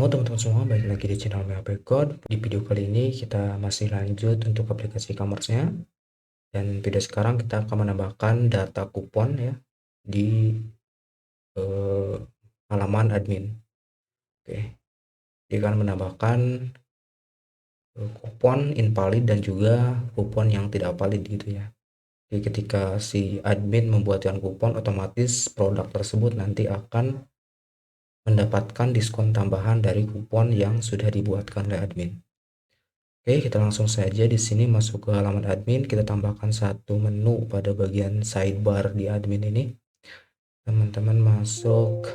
Halo teman-teman semua, balik lagi di channel MHP Code. Di video kali ini kita masih lanjut untuk aplikasi e-commerce-nya. Dan video sekarang kita akan menambahkan data kupon ya di eh, halaman admin. Oke, dia akan menambahkan kupon invalid dan juga kupon yang tidak valid gitu ya. Jadi ketika si admin membuatkan kupon, otomatis produk tersebut nanti akan mendapatkan diskon tambahan dari kupon yang sudah dibuatkan oleh admin. Oke, kita langsung saja di sini masuk ke halaman admin. Kita tambahkan satu menu pada bagian sidebar di admin ini. Teman-teman masuk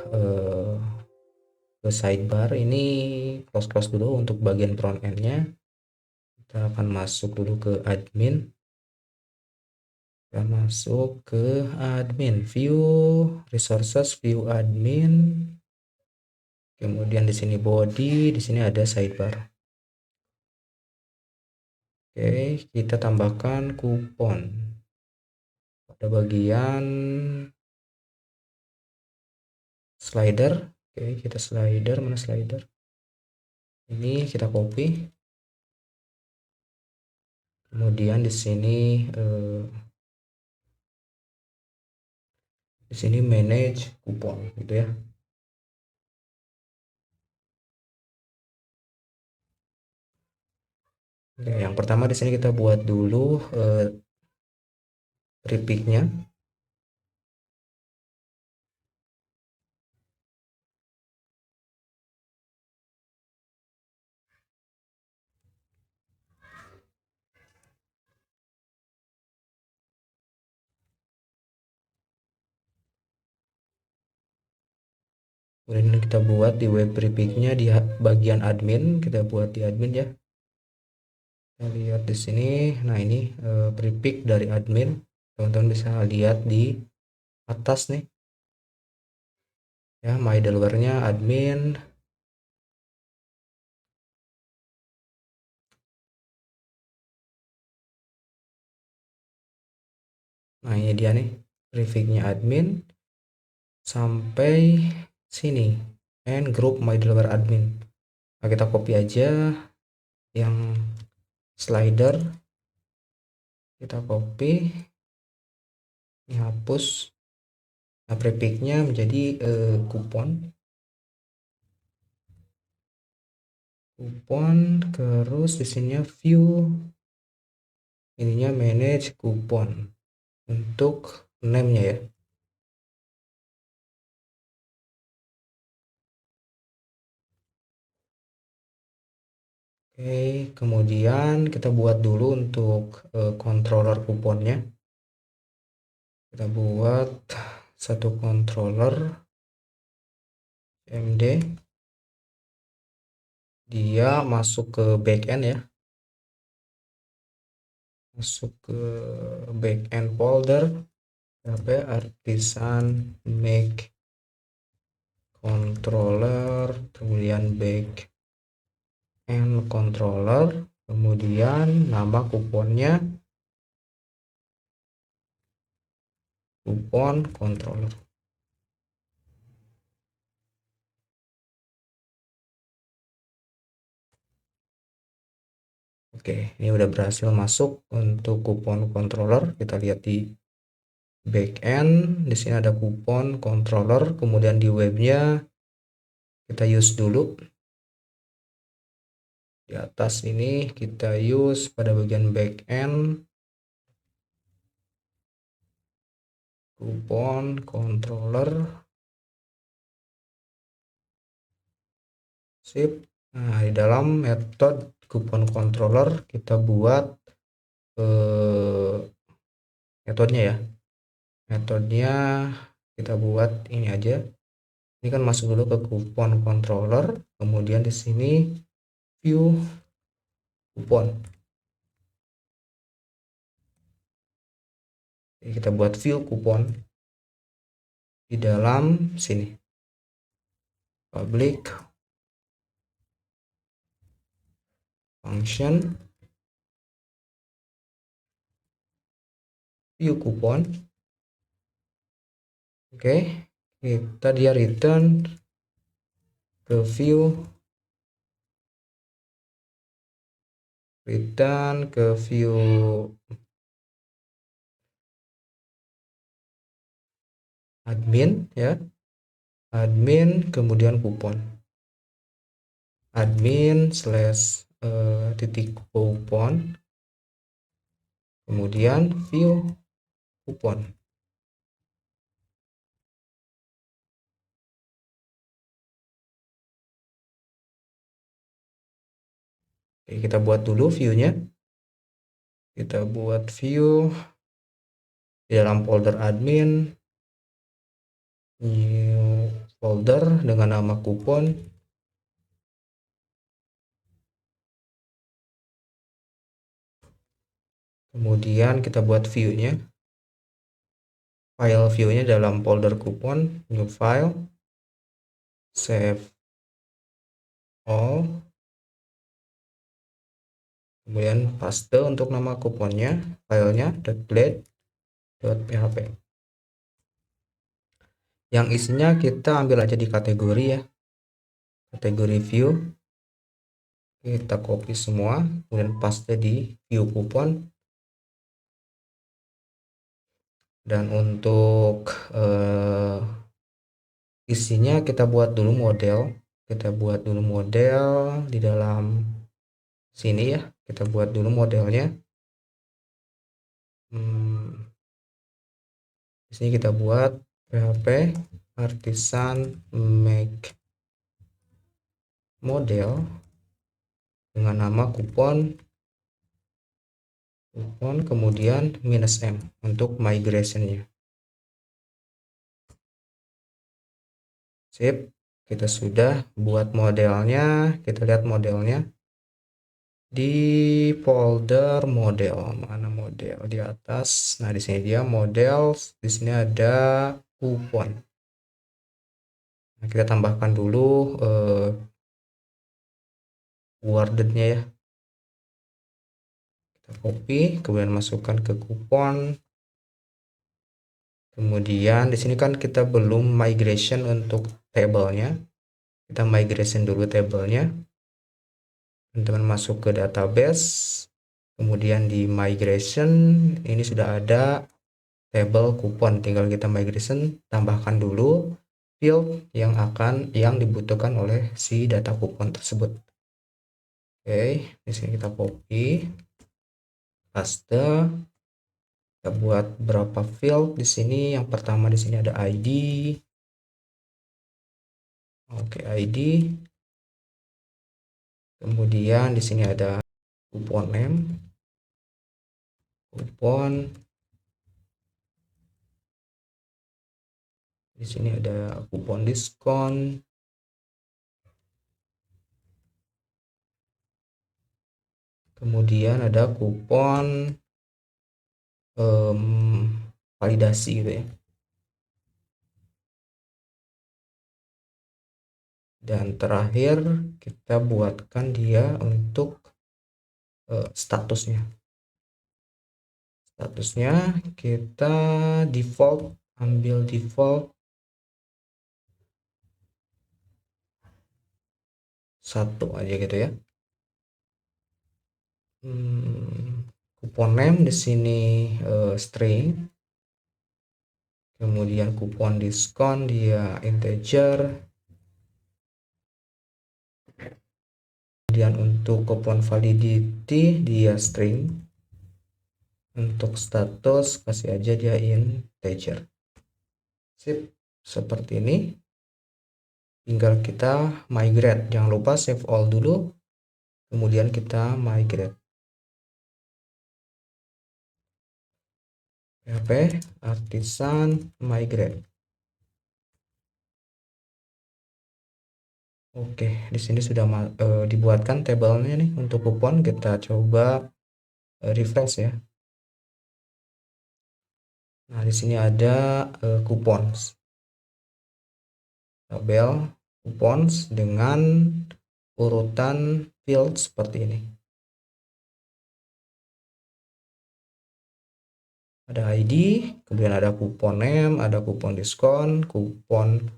ke sidebar ini, close dulu untuk bagian front end-nya. Kita akan masuk dulu ke admin. Kita masuk ke admin, view resources, view admin. Kemudian di sini body, di sini ada sidebar. Oke, kita tambahkan kupon pada bagian slider. Oke, kita slider, mana slider? Ini kita copy. Kemudian di sini manage kupon gitu ya. Oke, yang pertama di sini kita buat dulu prefix-nya. Kemudian kita buat di web prefix-nya di bagian admin, kita buat di admin ya. Kita lihat di sini. Nah, ini prefix dari admin. Teman-teman bisa lihat di atas nih. Ya, my delaware-nya admin. Nah, ini dia nih prefix-nya admin sampai sini, and group my delaware admin. Nah, kita copy aja yang slider, kita copy, ini hapus. Nah, prefix-nya menjadi kupon, terus di sininya view, ininya manage kupon untuk name-nya ya. Oke, kemudian kita buat dulu untuk controller kuponnya. Kita buat satu controller MD, dia masuk ke backend ya, masuk ke backend folder, artisan make controller, kemudian backend controller, kemudian nama kuponnya kupon controller. Oke, ini udah berhasil masuk untuk kupon controller. Kita lihat di backend, di sini ada kupon controller, kemudian di webnya kita use dulu. Di atas ini kita use pada bagian backend, kupon controller, sip. Nah, di dalam metode kupon controller kita buat metodenya ya. Metodenya kita buat ini aja. Ini kan masuk dulu ke kupon controller, kemudian di sini view kupon. Jadi kita buat view kupon di dalam sini. Public function view kupon. Oke, kita dia return ke view return ke view admin ya, admin kemudian kupon, admin slash titik kupon, kemudian view kupon. Oke, kita buat dulu view-nya. Kita buat view di dalam folder admin, new folder dengan nama kupon. Kemudian kita buat view-nya. File view-nya dalam folder kupon, new file, save all, kemudian paste untuk nama kuponnya, filenya .blade.php. Yang isinya kita ambil aja di kategori ya, kategori view. Kita copy semua, kemudian paste di view kupon. Dan untuk isinya kita buat dulu model. Kita buat dulu model di dalam sini ya. Kita buat dulu modelnya. Di sini kita buat PHP artisan make model dengan nama kupon kemudian -m untuk migrationnya. Sip, kita sudah buat modelnya. Kita lihat modelnya di folder model. Mana model? Di atas. Nah, di sini dia model. Di sini ada kupon. Nah, kita tambahkan dulu worded-nya ya. Kita copy, kemudian masukkan ke kupon. Kemudian di sini kan kita belum migration untuk tabelnya. Kita migration dulu tabelnya. Teman-teman masuk ke database. Kemudian di migration ini sudah ada tabel kupon, tinggal kita migration, tambahkan dulu field yang dibutuhkan oleh si data kupon tersebut. Oke, di sini kita copy, paste. Kita buat berapa field di sini. Yang pertama di sini ada ID. Oke, ID. Kemudian di sini ada kupon name, kupon. Di sini ada kupon diskon. Kemudian ada kupon validasi gitu ya. Dan terakhir kita buatkan dia untuk statusnya. Statusnya kita default, ambil default 1 aja gitu ya. Kupon name di sini string. Kemudian kupon diskon dia integer. Kemudian untuk kupon validity dia string. Untuk status kasih aja dia integer. Sip, seperti ini. Tinggal kita migrate. Jangan lupa save all dulu. Kemudian kita migrate. PHP artisan migrate. Oke, di sini sudah dibuatkan tabelnya nih untuk kupon. Kita coba refresh ya. Nah, di sini ada coupons. Tabel coupons dengan urutan field seperti ini. Ada ID, kemudian ada kupon name, ada kupon diskon, kupon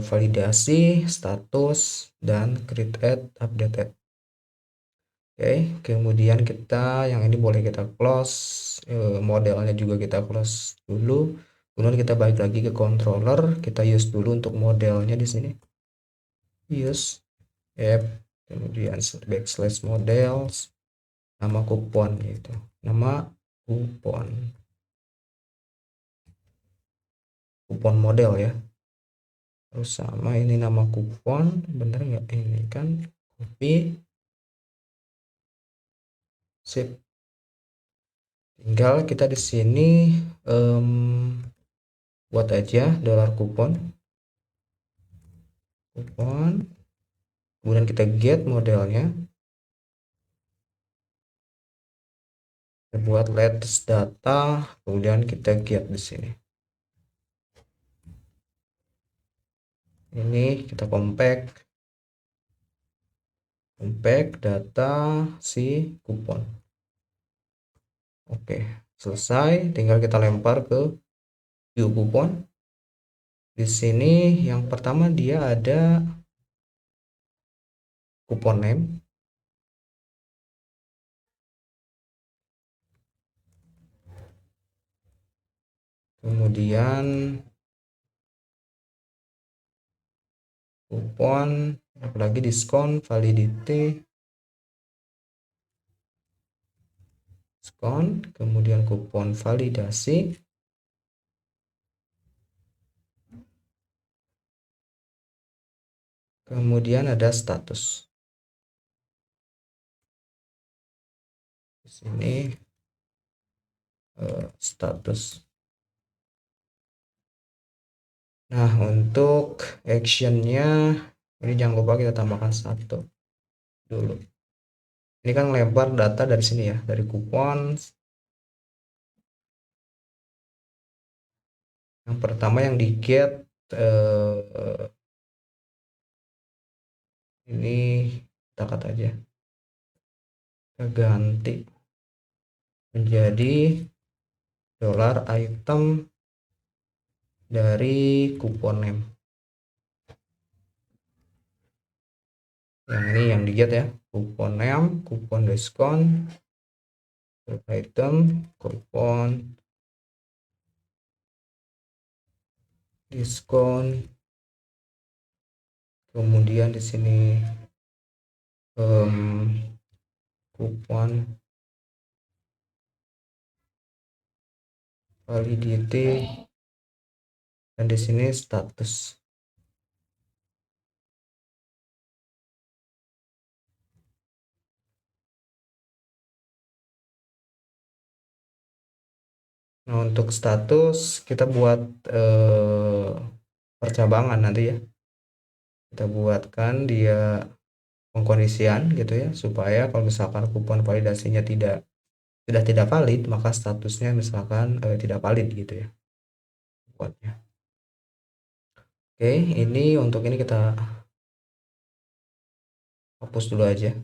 validasi, status, dan create updated. Oke, kemudian kita yang ini boleh kita close, modelnya juga kita close dulu. Kemudian kita balik lagi ke controller, kita use dulu untuk modelnya di sini. Use app, kemudian backslash models, nama kupon gitu. Nama kupon. Kupon model ya. Terus sama ini nama kupon, bener nggak ini kan? Copy, sip. Tinggal kita di sini buat aja dolar kupon, kemudian kita get modelnya, kita buat latest data, kemudian kita get di sini. Ini kita compact data si kupon. Oke, selesai. Tinggal kita lempar ke view kupon. Di sini yang pertama dia ada kupon name. Kemudian kupon, apalagi diskon, validity, diskon, kemudian kupon validasi, kemudian ada status. Di sini status. Nah, untuk actionnya ini jangan lupa kita tambahkan satu dulu. Ini kan lempar data dari sini ya, dari kupon. Yang pertama yang di get ini kita cut aja, kita ganti menjadi dolar item dari kupon name. Yang ini yang di get ya, kupon name, kupon diskon, item, kupon diskon, kemudian di sini kupon validity, dan di sini status. Nah, untuk status kita buat percabangan nanti ya. Kita buatkan dia pengkondisian gitu ya, supaya kalau misalkan kupon validasinya sudah tidak valid, maka statusnya misalkan tidak valid gitu ya buatnya. Oke, ini untuk ini kita hapus dulu aja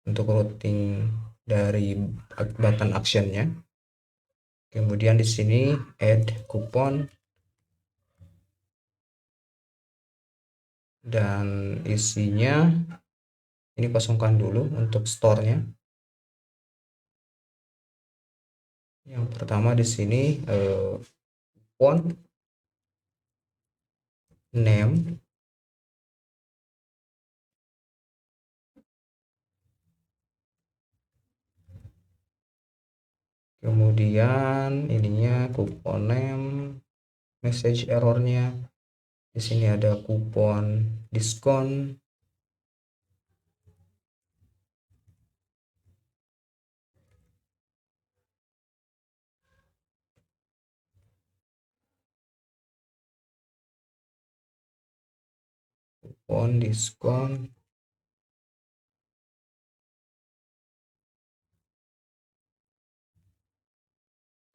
untuk routing dari button actionnya. Kemudian di sini add kupon, dan isinya ini kosongkan dulu untuk store-nya. Yang pertama di sini kupon name, kemudian ininya kupon name, message errornya di sini ada kupon diskon, kupon diskon,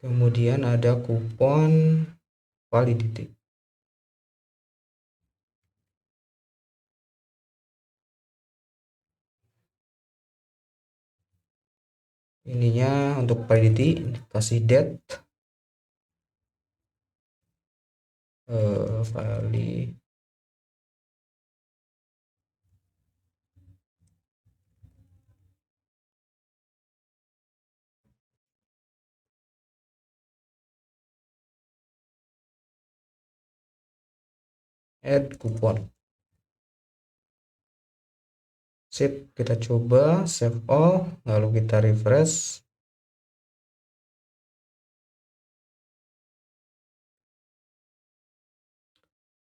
kemudian ada kupon validity. Ininya untuk validity kasih date, valid add kupon. Sip, kita coba save all, lalu kita refresh.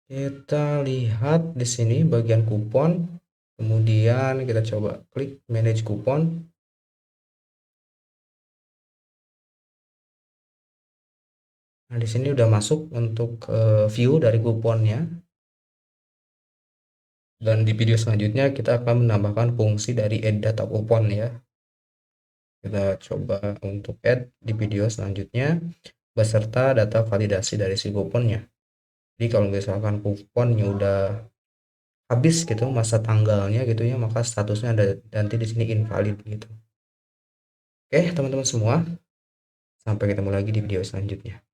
Kita lihat di sini bagian kupon, kemudian kita coba klik manage kupon. Nah, di sini udah masuk untuk view dari kuponnya. Dan di video selanjutnya kita akan menambahkan fungsi dari add data kupon ya. Kita coba untuk add di video selanjutnya beserta data validasi dari si kuponnya. Jadi kalau misalkan kuponnya udah habis gitu masa tanggalnya gitu ya, maka statusnya ada nanti di sini invalid gitu. Oke, teman-teman semua, sampai ketemu lagi di video selanjutnya.